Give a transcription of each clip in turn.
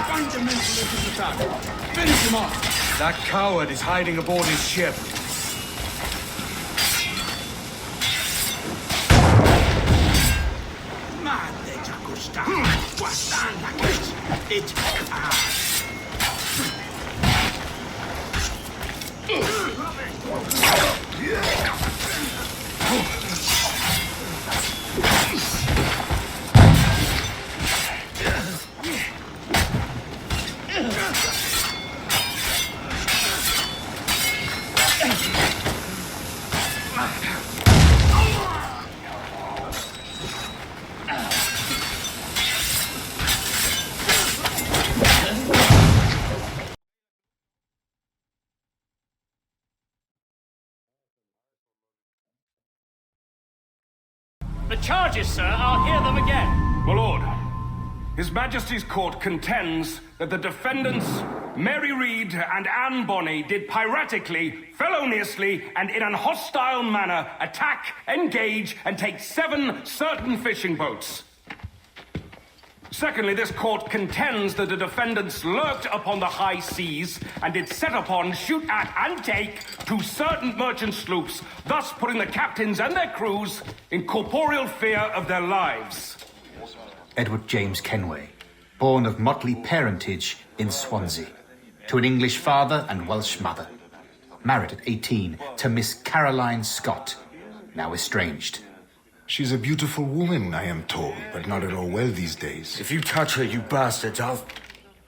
Fundamentalist attack. Finish him off. That coward is hiding aboard his ship. The charges, sir, I'll hear them again. My lord, His Majesty's court contends that the defendants, Mary Read and Anne Bonny, did piratically, feloniously, and in an hostile manner attack, engage, and take 7 certain fishing boats. Secondly, this court contends that the defendants lurked upon the high seas and did set upon, shoot at, and take 2 certain merchant sloops, thus putting the captains and their crews in corporeal fear of their lives. Edward James Kenway, born of motley parentage in Swansea, to an English father and Welsh mother. Married at 18 to Miss Caroline Scott, now estranged. She's a beautiful woman, I am told, but not at all well these days. If you touch her, you bastards, I'll...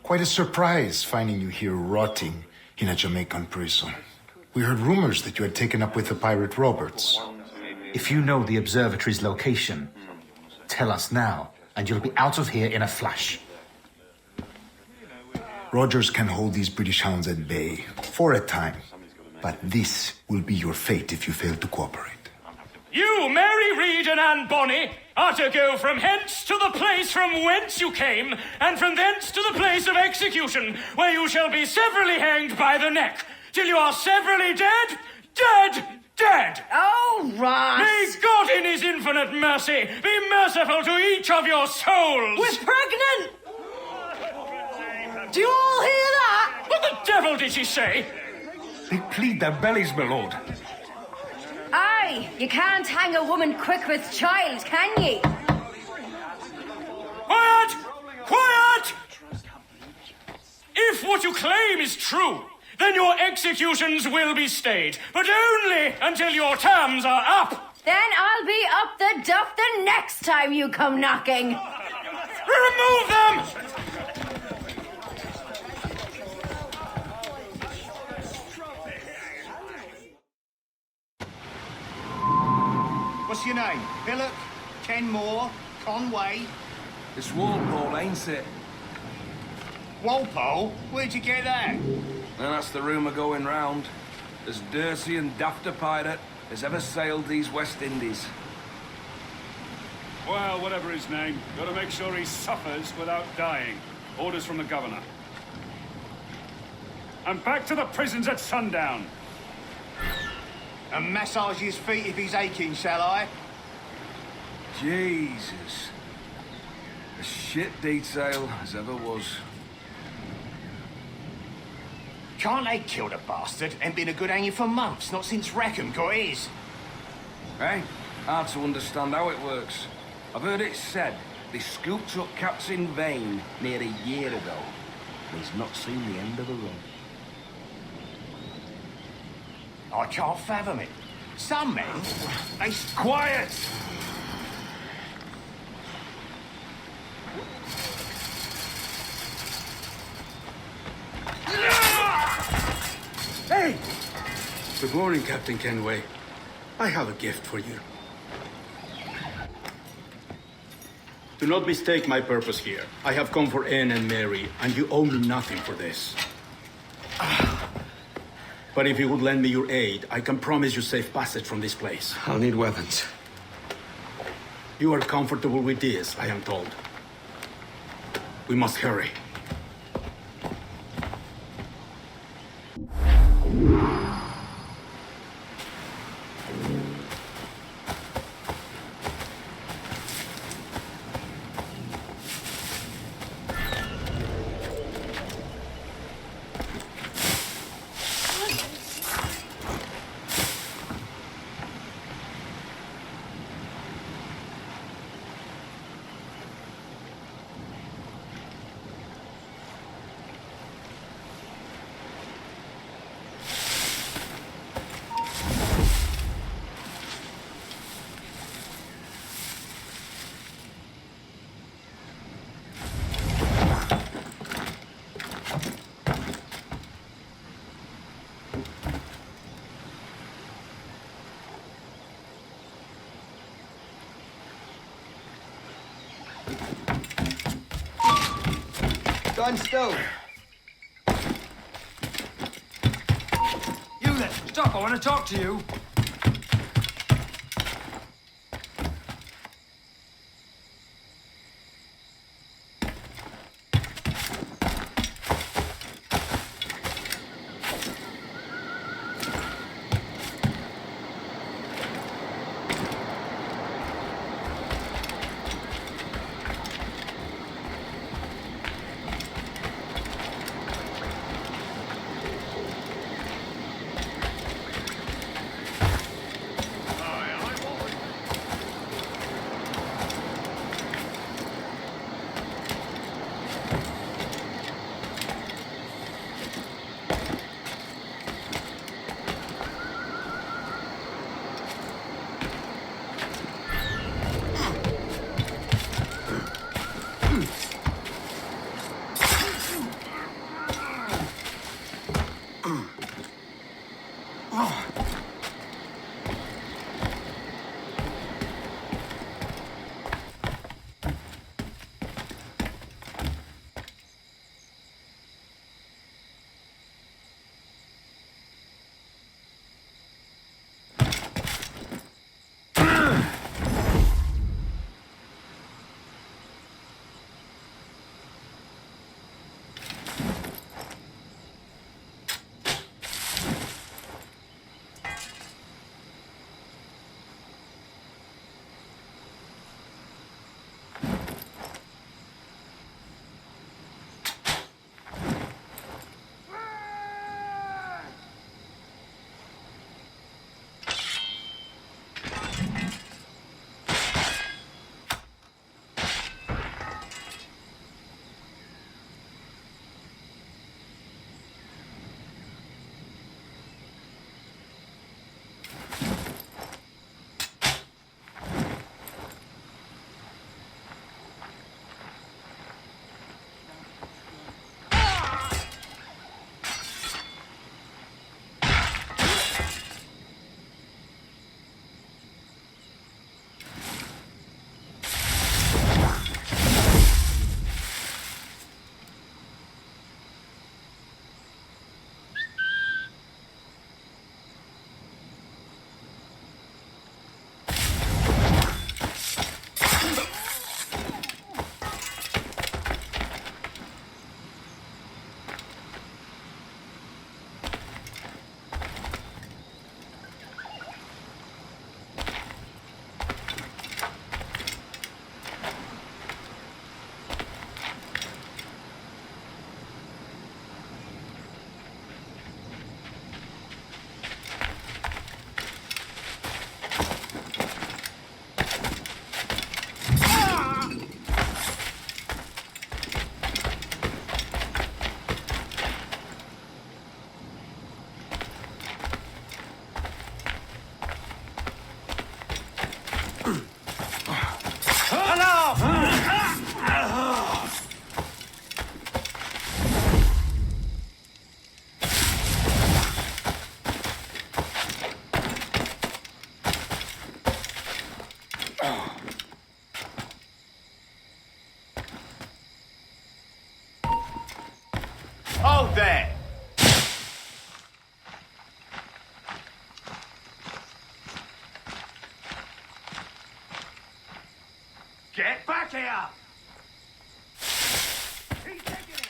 Quite a surprise finding you here rotting in a Jamaican prison. We heard rumors that you had taken up with the pirate Roberts. If you know the observatory's location, tell us now, and you'll be out of here in a flash. Rogers can hold these British hounds at bay, for a time. But this will be your fate if you fail to cooperate. You, Mary Read and Anne Bonny, are to go from hence to the place from whence you came, and from thence to the place of execution, where you shall be severally hanged by the neck, till you are severally dead, dead! Oh, Ross! May God in his infinite mercy be merciful to each of your souls! We're pregnant! Do you all hear that? What the devil did she say? They plead their bellies, my lord. Aye, you can't hang a woman quick with child, can ye? Quiet! Quiet! If what you claim is true, then your executions will be stayed, but only until your terms are up. Then I'll be up the duff the next time you come knocking. Remove them! What's your name? Billock? Kenmore? Conway? It's Walpole, ain't it? Walpole? Where'd you get that? Well, that's the rumour going round. As dirty and daft a pirate as ever sailed these West Indies. Well, whatever his name, gotta make sure he suffers without dying. Orders from the governor. And back to the prisons at sundown. And massage his feet if he's aching, shall I? Jesus. A shit detail as ever was. Can't they kill the bastard and been a good hanging for months, not since Rackham got his? Eh? Hard to understand how it works. I've heard it said they scooped up Captain Vane near a year ago. He's not seen the end of the run. I can't fathom it. Some men, they... Quiet! Hey! Good morning, Captain Kenway. I have a gift for you. Do not mistake my purpose here. I have come for Anne and Mary, and you owe me nothing for this. But if you would lend me your aid, I can promise you safe passage from this place. I'll need weapons. You are comfortable with this, I am told. We must hurry. Done stove. You there! Stop, I want to talk to you. Hold there! Get back here! He's taking it!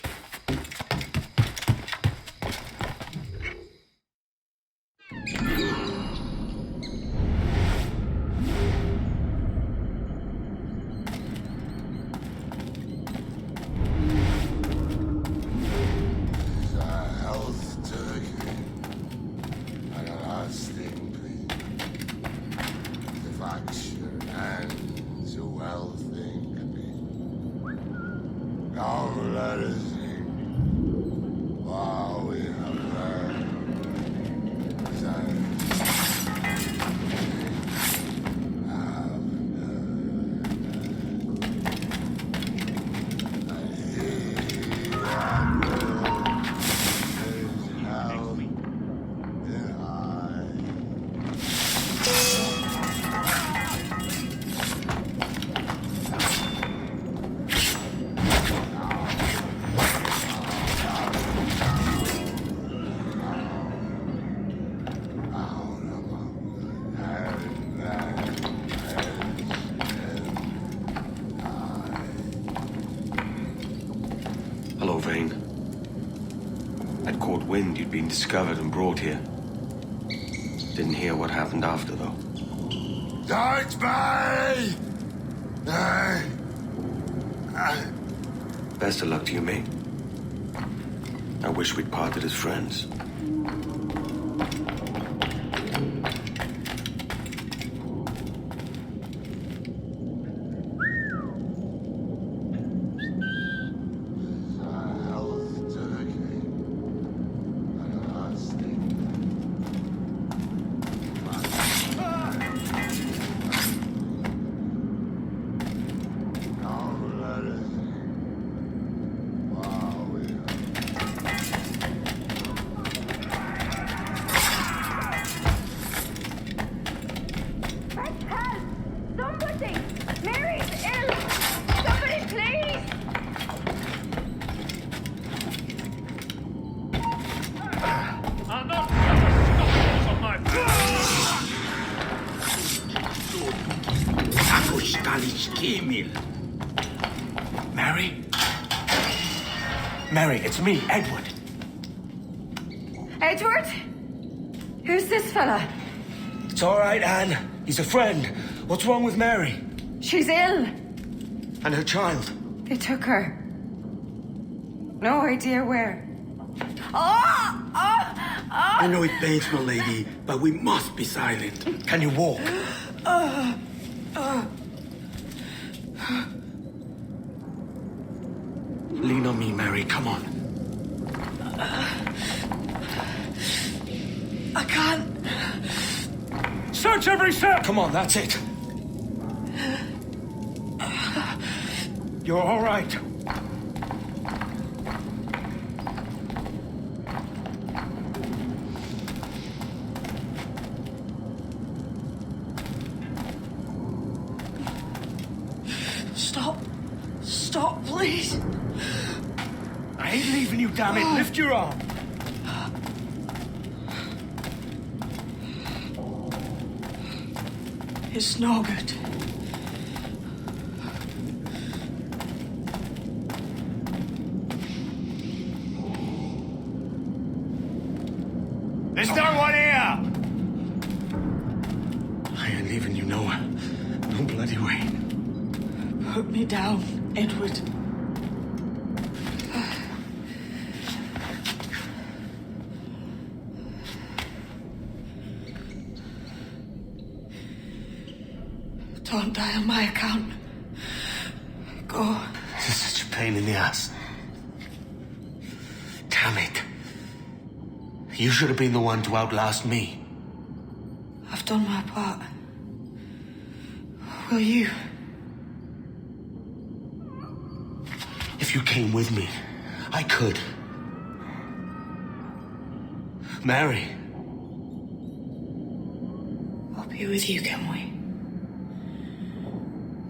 train. I'd caught wind you'd been discovered and brought here. Didn't hear what happened after, though. Tabai! Best of luck to you, mate. I wish we'd parted as friends. Mary? Mary, it's me, Edward. Edward? Who's this fella? It's all right, Anne. He's a friend. What's wrong with Mary? She's ill. And her child? They took her. No idea where. Oh! I know it pains, my lady, but we must be silent. Can you walk? Lean on me, Mary. Come on. I can't. Search every step! Come on, that's it. You're all right. Stop, please. I ain't leaving you, damn it. Lift your arm. It's no good. There's no one here! I ain't leaving you nowhere. No bloody way. Put me down, Edward. Don't die on my account. Go. This is such a pain in the ass. Damn it. You should have been the one to outlast me. I've done my part. Will you? If you came with me, I could. Mary. I'll be with you, can we?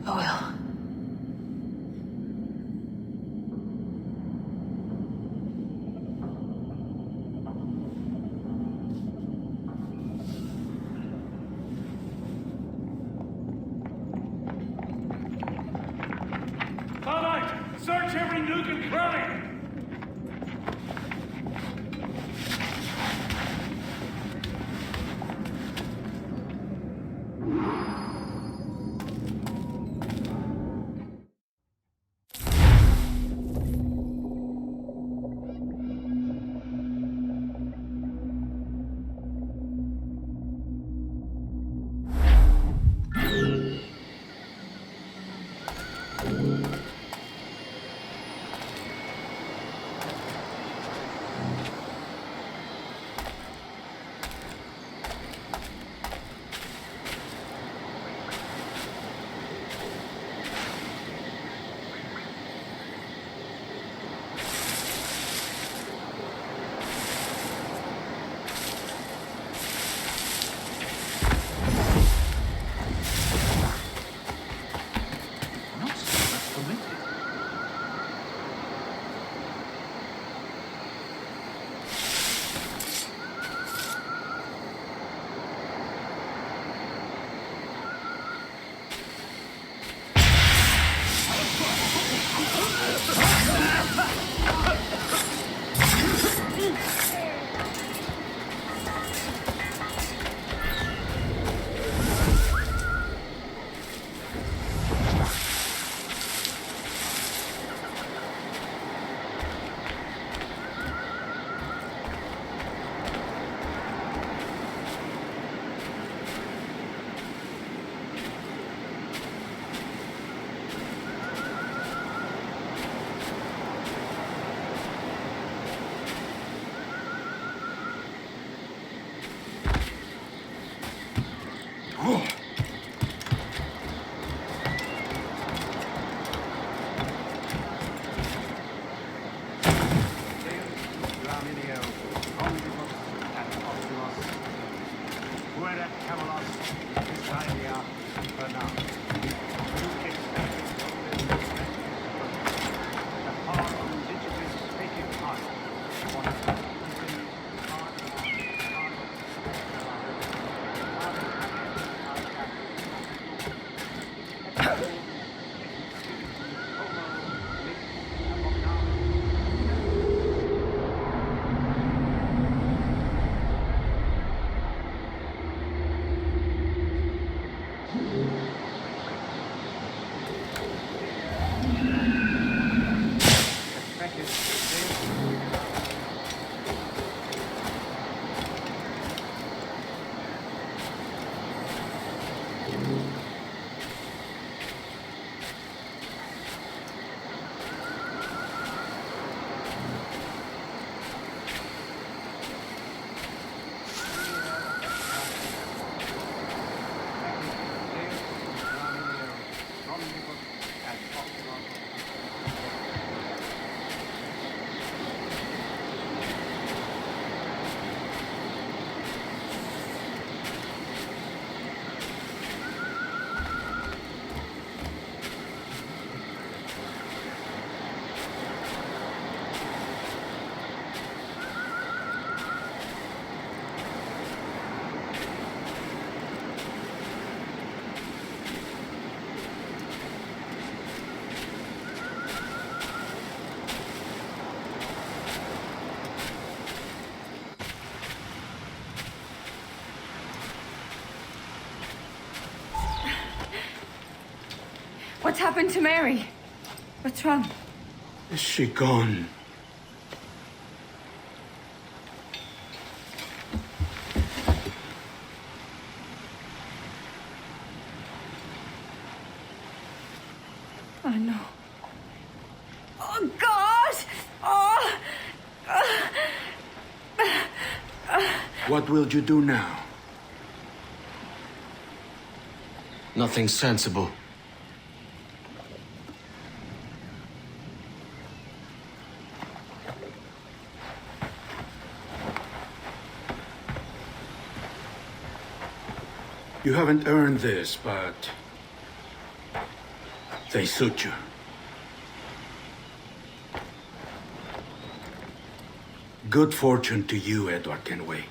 I will. All right, search every nook and cranny. What's happened to Mary? What's wrong? Is she gone? Oh, no. Oh, God! Oh! What will you do now? Nothing sensible. You haven't earned this, but they suit you. Good fortune to you, Edward Kenway.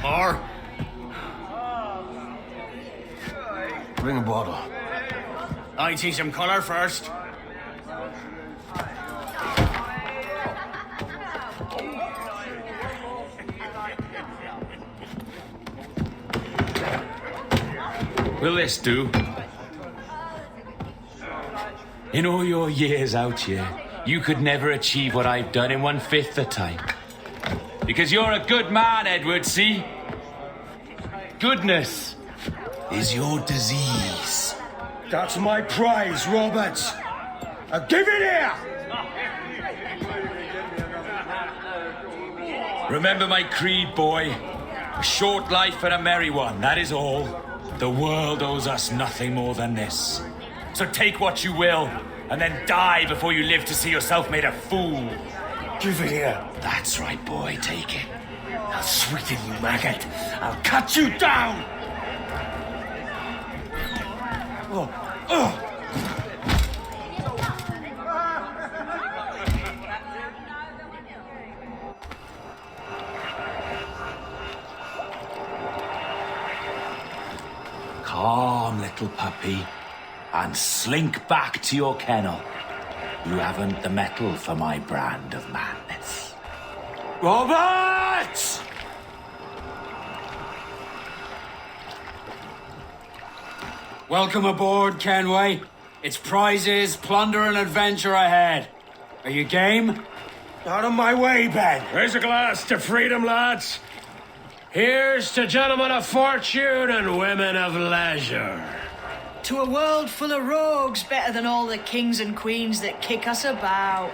More? Bring a bottle. I see some colour first. Will this do? In all your years out here, you could never achieve what I've done in 1/5 the time. Because you're a good man, Edward, see? Goodness is your disease. That's my prize, Robert. Give it here! Remember my creed, boy. A short life and a merry one, that is all. The world owes us nothing more than this. So take what you will, and then die before you live to see yourself made a fool. Give it here. That's right, boy, take it. I'll sweeten you, maggot. I'll cut you down! Calm, little puppy, and slink back to your kennel. You haven't the mettle for my brand of madness. Robert! Welcome aboard, Kenway. It's prizes, plunder, and adventure ahead. Are you game? Out of my way, Ben. Raise a glass to freedom, lads. Here's to gentlemen of fortune and women of leisure. To a world full of rogues, better than all the kings and queens that kick us about.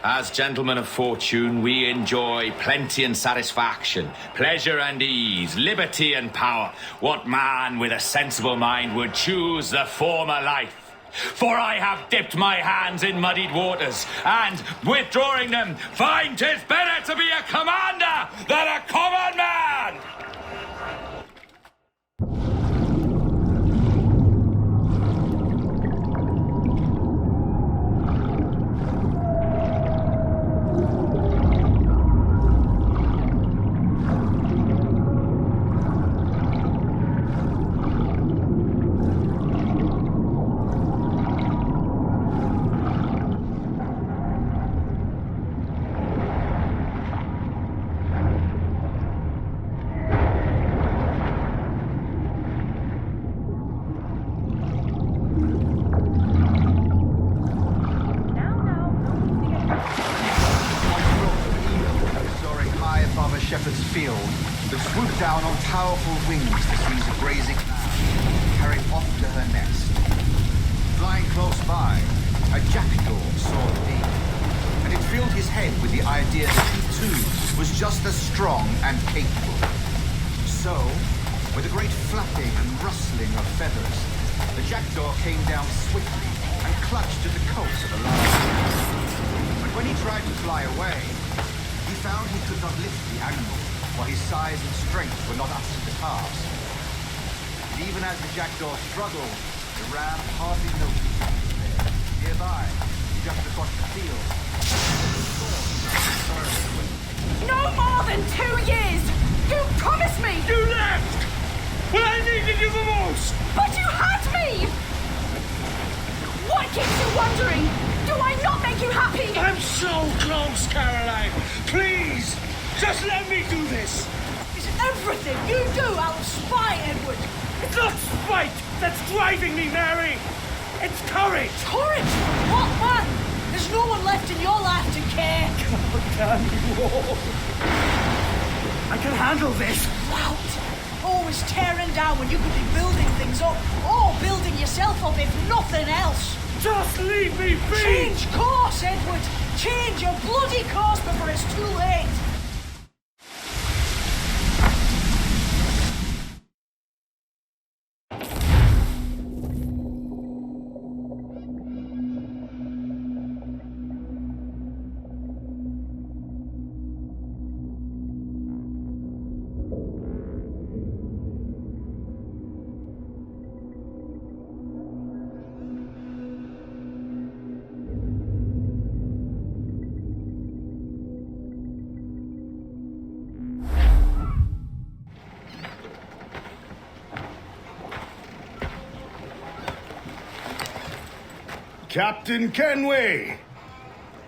As gentlemen of fortune, we enjoy plenty and satisfaction, pleasure and ease, liberty and power. What man with a sensible mind would choose the former life? For I have dipped my hands in muddied waters, and, withdrawing them, find 'tis better to be a commander than a common man! swooped down on powerful wings to seize a grazing lamb, carried off to her nest. Flying close by, a jackdaw saw the deed, and it filled his head with the idea that he too was just as strong and capable. So, with a great flapping and rustling of feathers, the jackdaw came down swiftly and clutched at the coat of the lion. But when he tried to fly away, he found he could not lift the animal, for his size and strength were not up to the task. And even as the jackdaw struggled, the ram hardly noticed he was there. Nearby, just across the field. No more than 2 years! You promised me! You left! When I needed you the most! But you had me! What keeps you wondering? Do I not make you happy? I'm so close, Caroline! Please! Just let me do this! Is everything you do out of spite, Edward? It's not spite that's driving me, Mary! It's courage! Courage? What man? There's no one left in your life to care. God damn you all! I can handle this! Lout! Always tearing down when you could be building things up, or building yourself up if nothing else. Just leave me be! Change course, Edward! Change your bloody course before it's too late! Captain Kenway!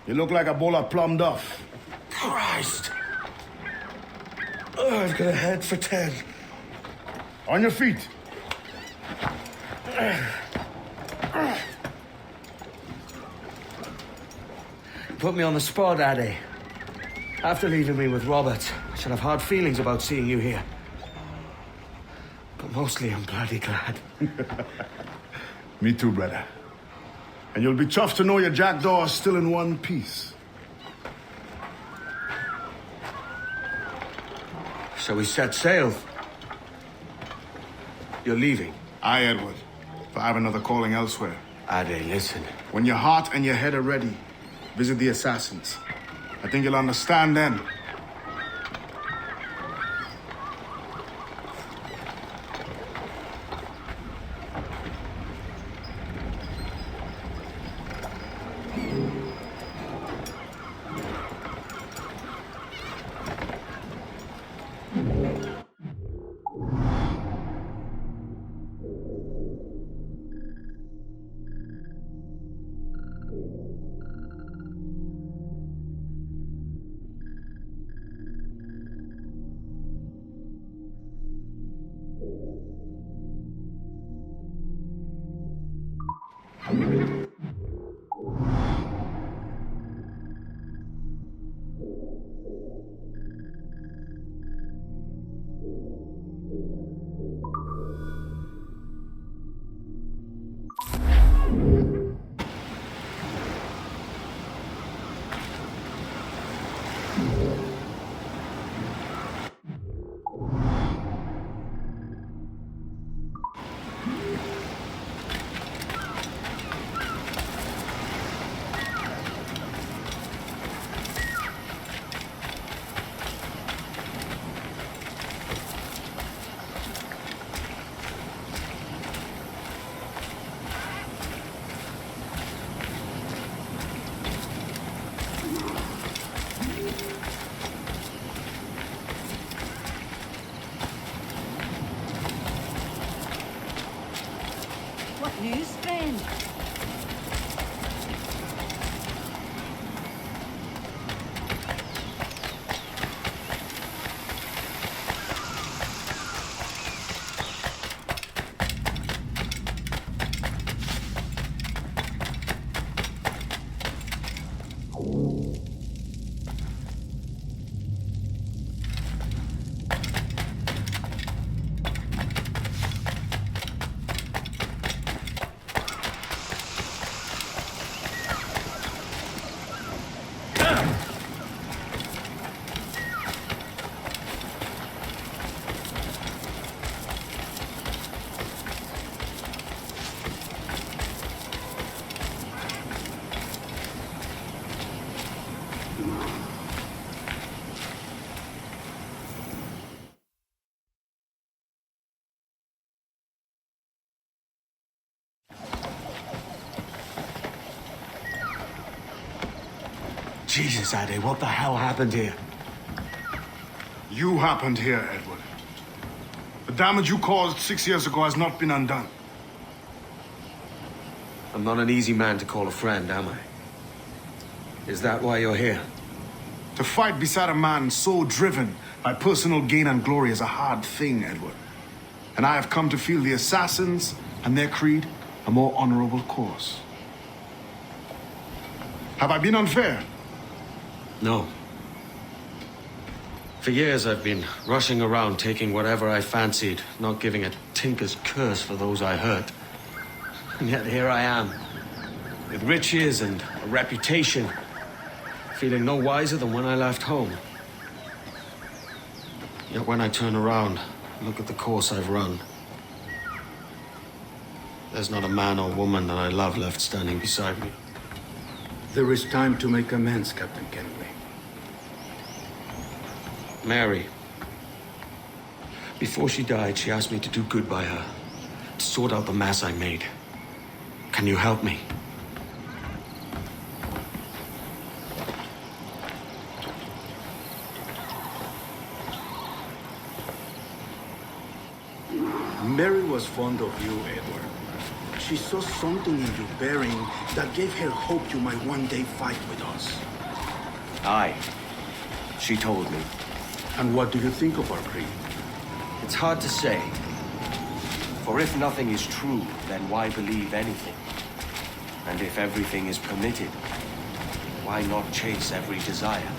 You look like a bowl of plum duff. Christ! Oh, I've got a head for 10. On your feet. Put me on the spot, Addy. After leaving me with Robert, I should have hard feelings about seeing you here. But mostly I'm bloody glad. Me too, brother. And you'll be chuffed to know your jackdaw is still in one piece. So we set sail. You're leaving? Aye, Edward. If I have another calling elsewhere. Addy, listen. When your heart and your head are ready, visit the assassins. I think you'll understand then. What news, friend? Jesus, Ade, what the hell happened here? You happened here, Edward. The damage you caused 6 years ago has not been undone. I'm not an easy man to call a friend, am I? Is that why you're here? To fight beside a man so driven by personal gain and glory is a hard thing, Edward. And I have come to feel the assassins and their creed a more honorable course. Have I been unfair? No. For years I've been rushing around taking whatever I fancied, not giving a tinker's curse for those I hurt. And yet here I am, with riches and a reputation, feeling no wiser than when I left home. Yet when I turn around, look at the course I've run, there's not a man or woman that I love left standing beside me. There is time to make amends, Captain Kenway. Mary. Before she died, she asked me to do good by her, to sort out the mess I made. Can you help me? Mary was fond of you, Edward. She saw something in your bearing that gave her hope you might one day fight with us. Aye. She told me. And what do you think of our creed? It's hard to say. For if nothing is true, then why believe anything? And if everything is permitted, why not chase every desire?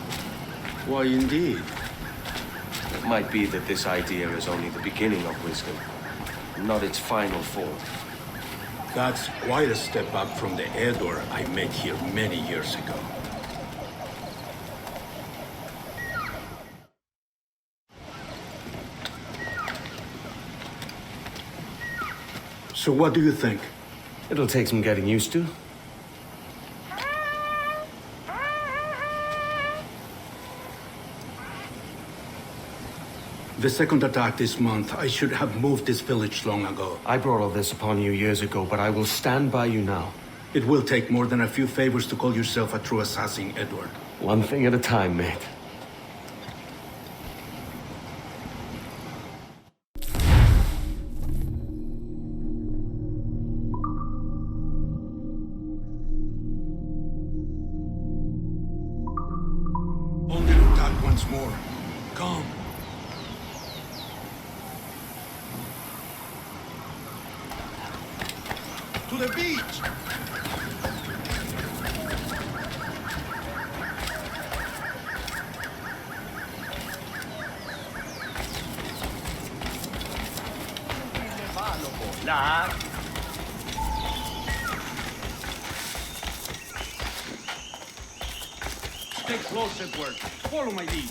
Why, indeed. It might be that this idea is only the beginning of wisdom, not its final form. That's quite a step up from the Edward I met here many years ago. So what do you think? It'll take some getting used to. The second attack this month, I should have moved this village long ago. I brought all this upon you years ago, but I will stand by you now. It will take more than a few favors to call yourself a true assassin, Edward. One thing at a time, mate. Only look that once more. Come. To the beach! Stay close, Edward. Follow my lead.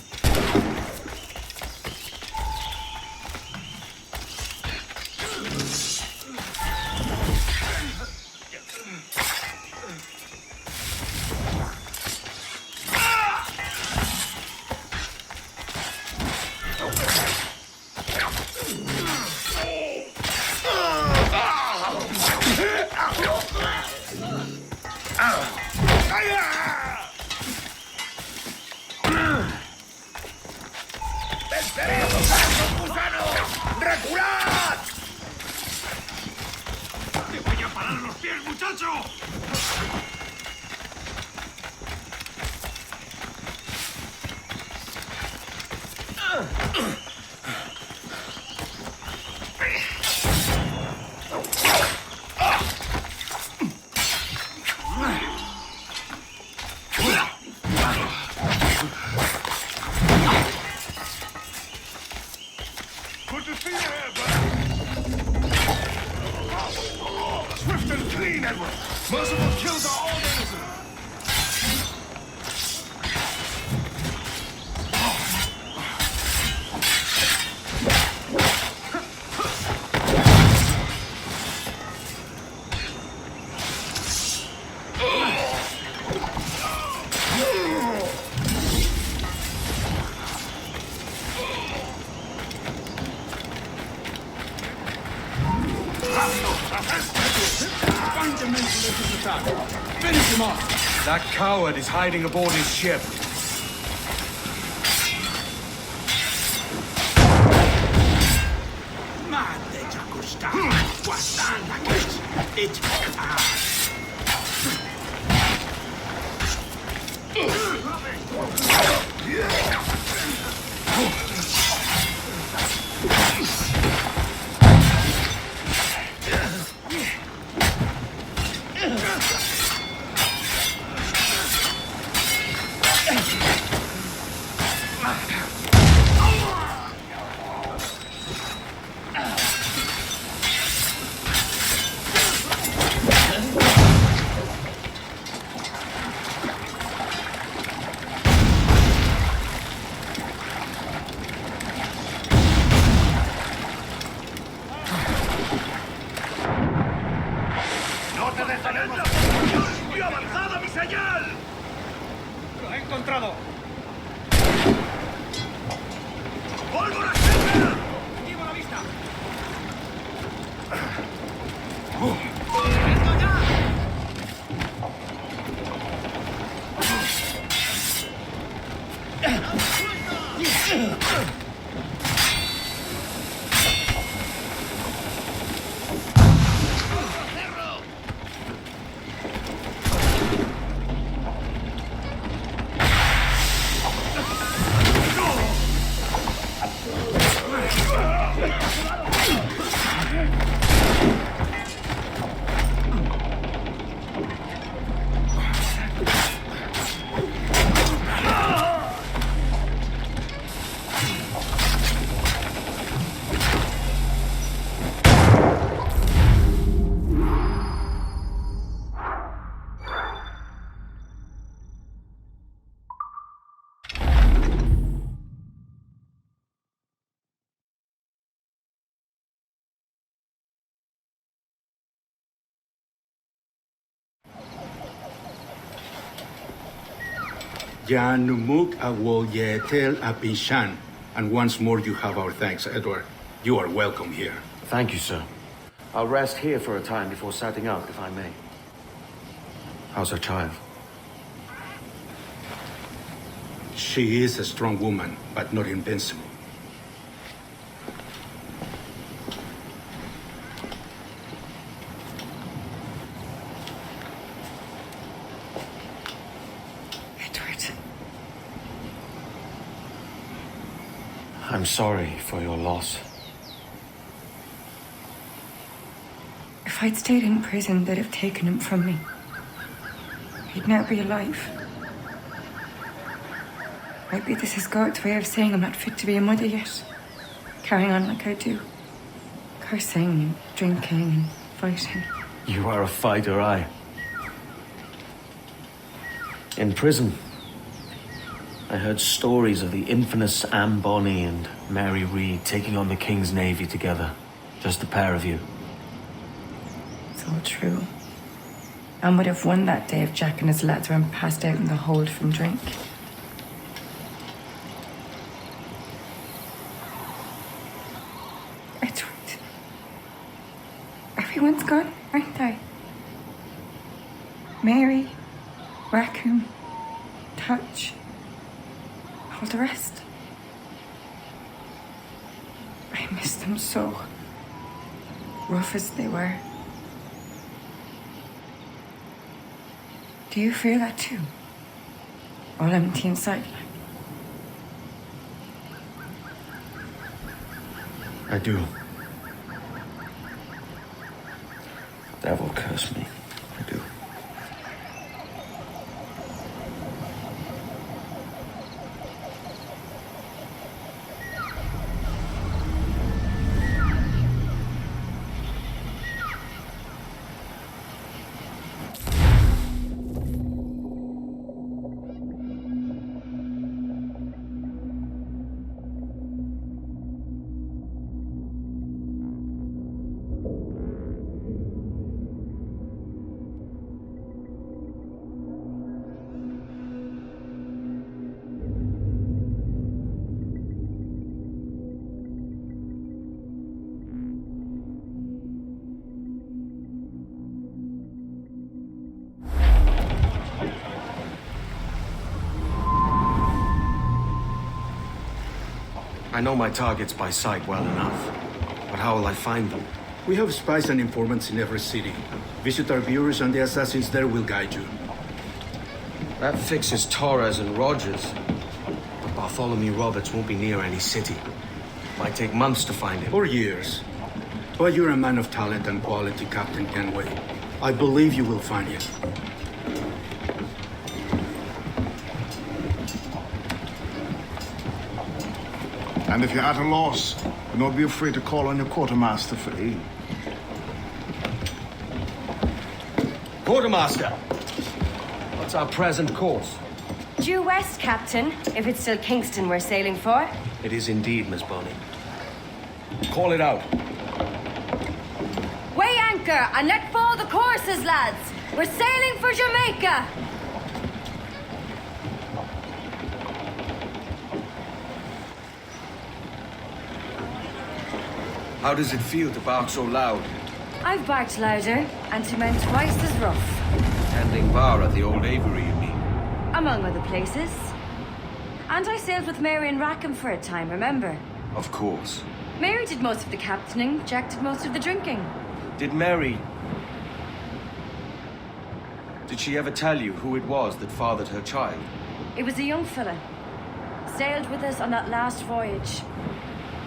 Good to see you here, brother. Swift and clean, Edward. Merciful kills are all innocent. Fundamentalism attack. Finish him off. That coward is hiding aboard his ship. Janumuk Awoyetel Apishan. And once more you have our thanks, Edward. You are welcome here. Thank you, sir. I'll rest here for a time before setting out, if I may. How's her child? She is a strong woman, but not invincible. I'm sorry for your loss. If I'd stayed in prison, they'd have taken him from me. He'd now be alive. Maybe this is God's way of saying I'm not fit to be a mother yet. Carrying on like I do. Cursing and drinking and fighting. You are a fighter, aye. In prison, I heard stories of the infamous Anne Bonny and Mary Read taking on the King's Navy together. Just the pair of you. It's all true. Anne would have won that day if Jack and his lads weren't passed out in the hold from drink. Edward. Everyone's gone, aren't they? Mary, Raccoon, Touch. All the rest. I miss them so. Rough as they were. Do you feel that too? All empty inside like? I do. Devil curse me. I do. I know my targets by sight well enough. But how will I find them? We have spies and informants in every city. Visit our bureaus and the assassins there will guide you. That fixes Torres and Rogers. But Bartholomew Roberts won't be near any city. Might take months to find him. Or years. But you're a man of talent and quality, Captain Kenway. I believe you will find him. And if you're at a loss, do not be afraid to call on your quartermaster for aid. Quartermaster! What's our present course? Due west, Captain, if it's still Kingston we're sailing for. It is indeed, Miss Bonny. Call it out. Weigh anchor and let fall the courses, lads. We're sailing for Jamaica. How does it feel to bark so loud? I've barked louder, and to men twice as rough. Tending bar at the old aviary, you mean? Among other places. And I sailed with Mary and Rackham for a time, remember? Of course. Mary did most of the captaining, Jack did most of the drinking. Did Mary... Did she ever tell you who it was that fathered her child? It was a young fella. Sailed with us on that last voyage.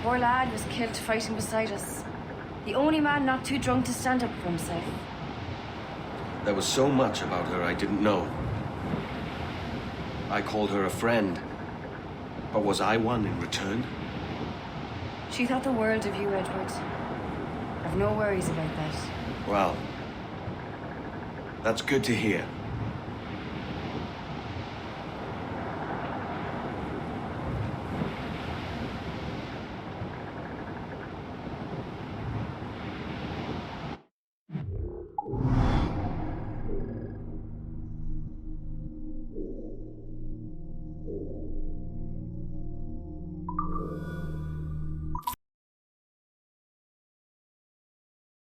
Poor lad was killed fighting beside us. The only man not too drunk to stand up for himself. There was so much about her I didn't know. I called her a friend. But was I one in return? She thought the world of you, Edward. I've no worries about that. Well, that's good to hear.